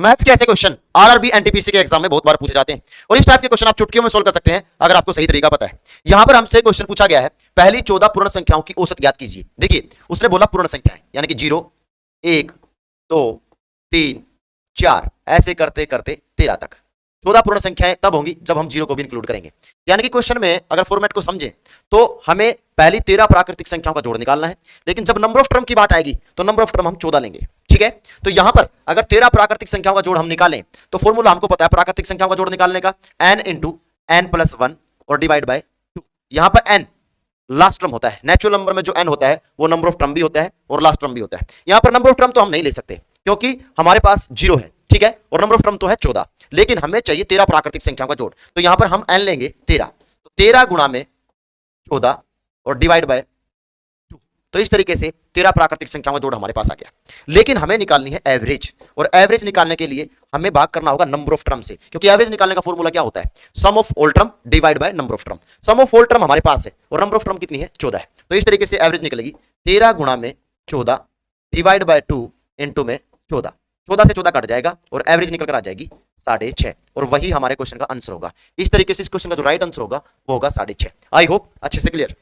Maths के ऐसे question RRB NTPC के एग्जाम में बहुत बार पूछे जाते हैं और इस टाइप के क्वेश्चन आप चुटकियों में सोल्व कर सकते हैं अगर आपको सही तरीका पता है। यहां पर हमसे क्वेश्चन पूछा गया है, पहली 14 पूर्ण संख्याओं की औसत ज्ञात कीजिए। देखिए उसने बोला पूर्ण संख्याएं यानी कि 0 1 2 3 4 ऐसे करते करते 13 तक। 14 पूर्ण संख्याएं तब होंगी जब हम 0 को भी इंक्लूड करेंगे। यानी कि क्वेश्चन में अगर फॉर्मेट को समझें तो हमें पहली 13 प्राकृतिक संख्याओं का जोड़ निकालना है, लेकिन जब नंबर ऑफ टर्म की बात आएगी तो नंबर ऑफ टर्म हम 14 लेंगे। ठीक है, तो यहां पर अगर 13 प्राकृतिक संख्याओं का जोड़ हम निकालें तो फॉर्मूला हमको पता है प्राकृतिक संख्याओं का जोड़ निकालने का, n इंटू n प्लस 1 और डिवाइड बाय 2। यहां पर n लास्ट टर्म होता है, नेचुरल नंबर में जो n होता है वो नंबर ऑफ टर्म भी होता है और लास्ट टर्म भी होता है। यहां पर नंबर ऑफ टर्म तो हम नहीं ले सकते क्योंकि हमारे पास 0 है, ठीक है, और नंबर ऑफ टर्म तो है 14, लेकिन हमें चाहिए 13 प्राकृतिक संख्याओं का जोड़। तो यहां पर हम n लेंगे 13, तो 13 गुणा में 14 और डिवाइड बाय 2। तो इस तरीके से 13 प्राकृतिक संख्याओं का जोड़ हमारे पास आ गया। लेकिन हमें निकालनी है एवरेज, और एवरेज निकालने के लिए हमें भाग करना होगा नंबर ऑफ टर्म से, क्योंकि एवरेज निकालने का फॉर्मूला क्या होता है, sum of all term divide by number of term. Sum of all term हमारे पास है और नंबर ऑफ टर्म कितनी है, 14 है। तो इस तरीके से एवरेज निकलेगी 13 गुणा में 14 डिवाइड बाय 2 इंटू में 14। 14 से 14 कट जाएगा और एवरेज निकल कर आ जाएगी 6.5, और वही हमारे क्वेश्चन का आंसर होगा। इस तरीके से इस क्वेश्चन का जो राइट आंसर होगा वो होगा 6.5। आई होप अच्छे से क्लियर।